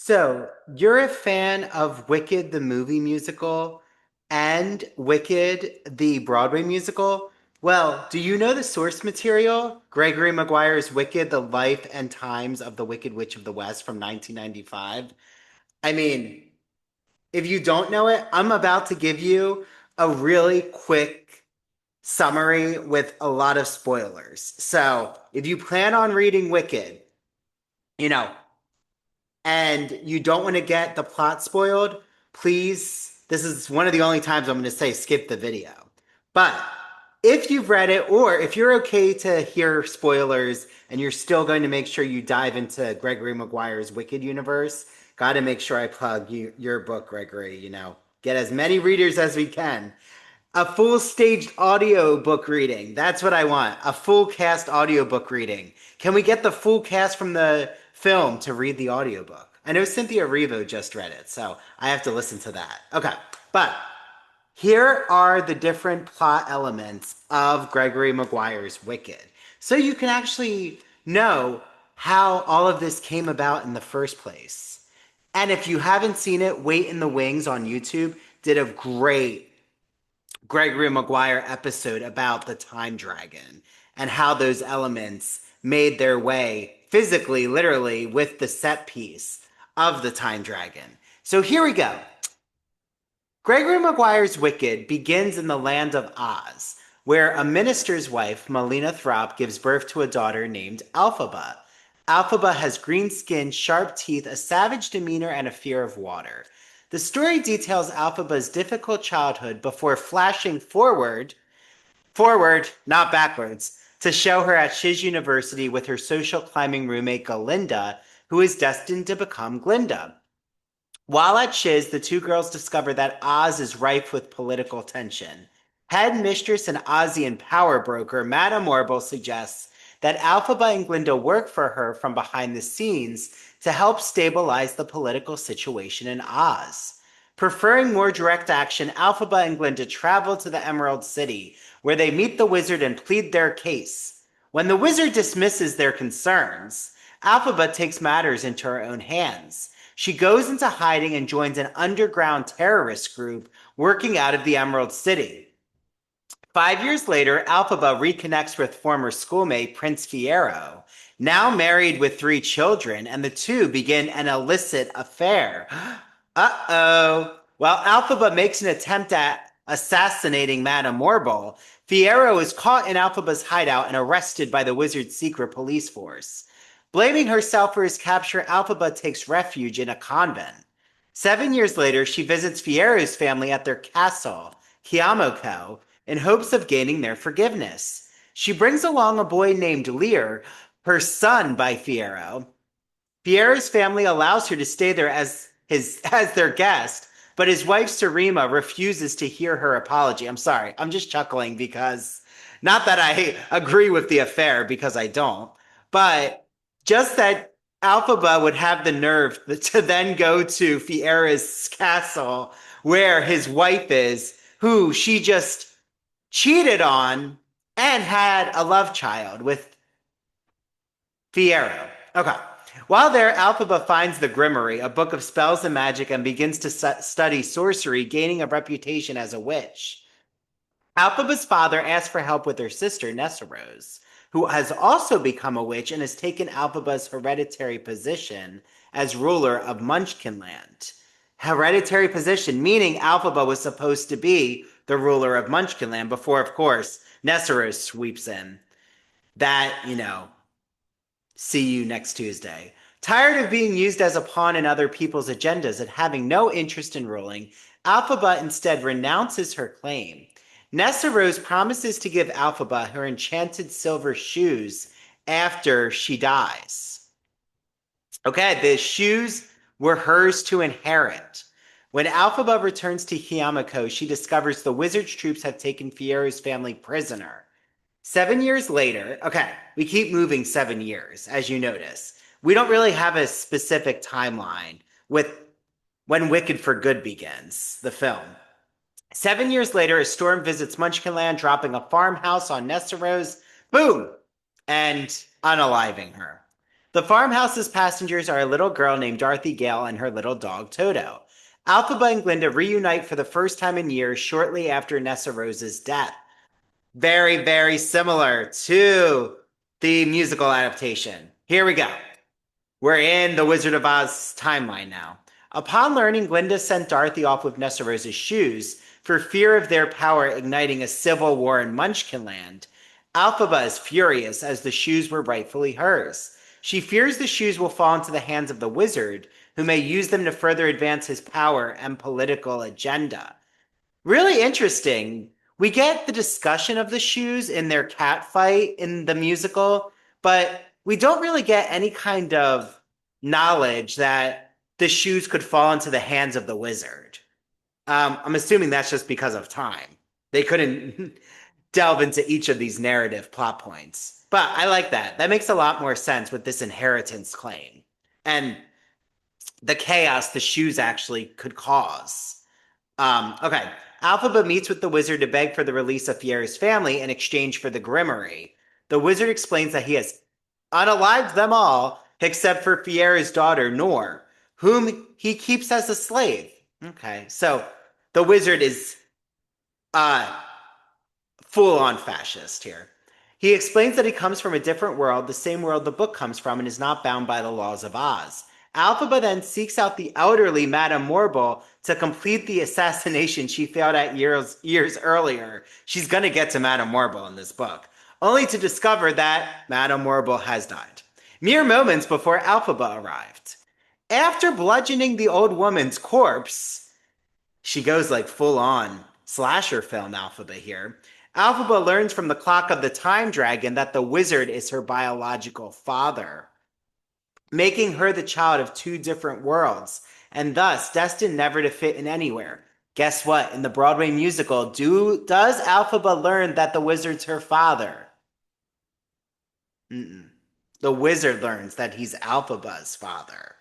So, you're a fan of Wicked, the movie musical, and Wicked, the Broadway musical? Well, do you know the source material? Gregory Maguire's Wicked, the Life and Times of the Wicked Witch of the West from 1995. I mean, if you don't know it, I'm about to give you a really quick summary with a lot of spoilers. So, if you plan on reading Wicked, you know, and you don't want to get the plot spoiled, please, this is one of the only times I'm going to say skip the video. But if you've read it, or if you're okay to hear spoilers and you're still going to make sure you dive into Gregory Maguire's Wicked universe, got to make sure I plug your book, Gregory. Get as many readers as we can. A full staged audio book reading. That's what I want. A full cast audio book reading. Can we get the full cast from the film to read the audiobook? I know Cynthia Erivo just read it, so I have to listen to that. Okay, but here are the different plot elements of Gregory Maguire's Wicked. So you can actually know how all of this came about in the first place. And if you haven't seen it, Wait in the Wings on YouTube did a great Gregory Maguire episode about the time dragon and how those elements made their way physically, literally, with the set piece of the time dragon. So here we go. Gregory Maguire's Wicked begins in the land of Oz, where a minister's wife, Melina Throp, gives birth to a daughter named Alphaba. Alphaba has green skin, sharp teeth, a savage demeanor, and a fear of water. The story details Alphaba's difficult childhood before flashing forward, not backwards, to show her at Shiz University with her social climbing roommate Galinda, who is destined to become Glinda. While at Shiz, the two girls discover that Oz is rife with political tension. Head mistress and Ozian power broker Madame Orble suggests that Alphaba and Glinda work for her from behind the scenes to help stabilize the political situation in Oz. Preferring more direct action, Alphaba and Glinda travel to the Emerald City, where they meet the wizard and plead their case. When the wizard dismisses their concerns, Alphaba takes matters into her own hands. She goes into hiding and joins an underground terrorist group working out of the Emerald City. 5 years later, Alphaba reconnects with former schoolmate Prince Fiero, now married with 3 children, and the two begin an illicit affair. Uh-oh. While Alphaba makes an attempt at assassinating Madame Orble, Fiero is caught in Alphaba's hideout and arrested by the wizard's secret police force. Blaming herself for his capture, Alphaba takes refuge in a convent. 7 years later, she visits Fiero's family at their castle, Kiamoko, in hopes of gaining their forgiveness. She brings along a boy named Lear, her son by Fiero. Fiero's family allows her to stay there as their guest, but his wife Sarima refuses to hear her apology. I'm sorry, I'm just chuckling because not that I agree with the affair because I don't, but just that Alphaba would have the nerve to then go to Fiero's castle where his wife is, who she just cheated on and had a love child with Fiero. Okay. While there, Alphaba finds the Grimory, a book of spells and magic, and begins to study sorcery, gaining a reputation as a witch. Alphaba's father asks for help with her sister, Nessarose, who has also become a witch and has taken Alphaba's hereditary position as ruler of Munchkinland. Hereditary position, meaning Alphaba was supposed to be the ruler of Munchkinland before, of course, Nessarose sweeps in. See you next Tuesday. Tired of being used as a pawn in other people's agendas and having no interest in ruling, Alphaba instead renounces her claim. Nessarose promises to give Alphaba her enchanted silver shoes after she dies. Okay, the shoes were hers to inherit. When Alphaba returns to Hiyamako, she discovers the wizard's troops have taken Fiero's family prisoner. 7 years later, okay, we keep moving 7 years, as you notice. We don't really have a specific timeline with when Wicked for Good begins, the film. 7 years later, a storm visits Munchkinland, dropping a farmhouse on Nessarose, boom, and unaliving her. The farmhouse's passengers are a little girl named Dorothy Gale and her little dog Toto. Alphaba and Glinda reunite for the first time in years shortly after Nessa Rose's death. Very, very similar to the musical adaptation. Here we go. We're in the Wizard of Oz timeline now. Upon learning Glinda sent Dorothy off with Nessarose's shoes for fear of their power igniting a civil war in Munchkinland, Alphaba is furious as the shoes were rightfully hers. She fears the shoes will fall into the hands of the wizard, who may use them to further advance his power and political agenda. Really interesting. We get the discussion of the shoes in their cat fight in the musical, but we don't really get any kind of knowledge that the shoes could fall into the hands of the wizard. I'm assuming that's just because of time. They couldn't delve into each of these narrative plot points. But I like that. That makes a lot more sense with this inheritance claim and the chaos the shoes actually could cause. Okay. Alphaba meets with the wizard to beg for the release of Fierre's family in exchange for the Grimoire. The wizard explains that he has unalived them all except for Fierre's daughter, Nor, whom he keeps as a slave. Okay, so the wizard is uh, full-on fascist here. He explains that he comes from a different world, the same world the book comes from, and is not bound by the laws of Oz. Alphaba then seeks out the elderly Madame Morble to complete the assassination she failed at years earlier. She's going to get to Madame Morble in this book, only to discover that Madame Morble has died, mere moments before Alphaba arrived. After bludgeoning the old woman's corpse, she goes like full on slasher film Alphaba here. Alphaba learns from the clock of the time dragon that the wizard is her biological father, making her the child of two different worlds, and thus destined never to fit in anywhere. Guess what? In the Broadway musical, does Alphaba learn that the wizard's her father? Mm-mm. The wizard learns that he's Alphaba's father.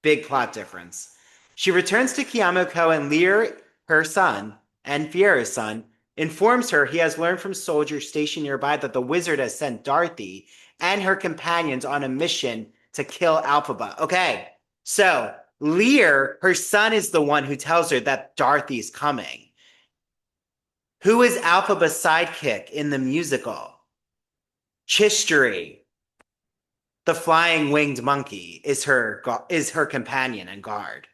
Big plot difference. She returns to Kiamoko and Lear, her son, and Fierre's son, informs her he has learned from soldiers stationed nearby that the wizard has sent Dorothy and her companions on a mission to kill Alphaba. Okay, so Lear, her son, is the one who tells her that Dorothy's coming. Who is Alphaba's sidekick in the musical? Chistery, the flying winged monkey, is her companion and guard.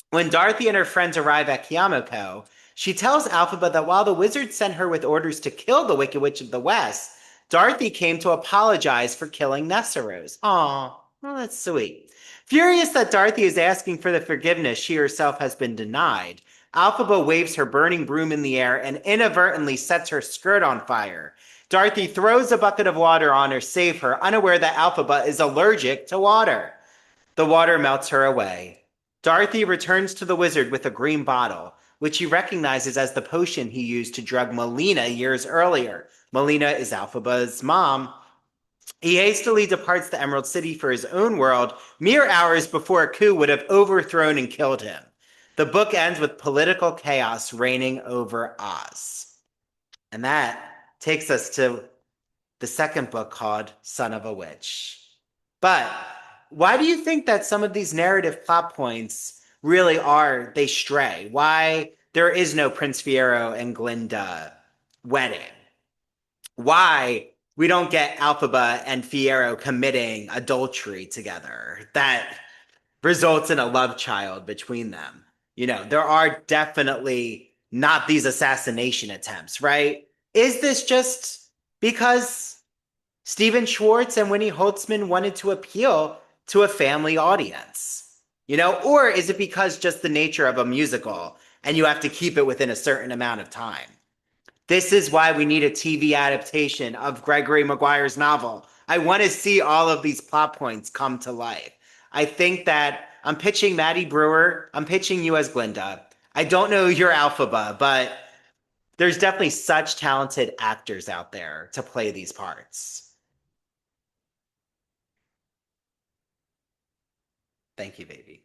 When Dorothy and her friends arrive at Kiamoko, she tells Alphaba that while the wizard sent her with orders to kill the Wicked Witch of the West, Dorothy came to apologize for killing Nessarose. Aw, well, that's sweet. Furious that Dorothy is asking for the forgiveness she herself has been denied, Alphaba waves her burning broom in the air and inadvertently sets her skirt on fire. Dorothy throws a bucket of water on her, save her, unaware that Alphaba is allergic to water. The water melts her away. Dorothy returns to the wizard with a green bottle, which he recognizes as the potion he used to drug Melina years earlier. Melina is Alphaba's mom. He hastily departs the Emerald City for his own world, mere hours before a coup would have overthrown and killed him. The book ends with political chaos reigning over Oz. And that takes us to the second book called Son of a Witch. But why do you think that some of these narrative plot points really are, they stray? Why there is no Prince Fiero and Glinda wedding? Why we don't get Alphaba and Fiero committing adultery together that results in a love child between them? You know, there are definitely not these assassination attempts, right? Is this just because Stephen Schwartz and Winnie Holtzman wanted to appeal to a family audience? You know, or is it because just the nature of a musical and you have to keep it within a certain amount of time? This is why we need a TV adaptation of Gregory Maguire's novel. I want to see all of these plot points come to life. I think that I'm pitching Maddie Brewer. I'm pitching you as Glinda. I don't know your Alphaba, but there's definitely such talented actors out there to play these parts. Thank you, baby.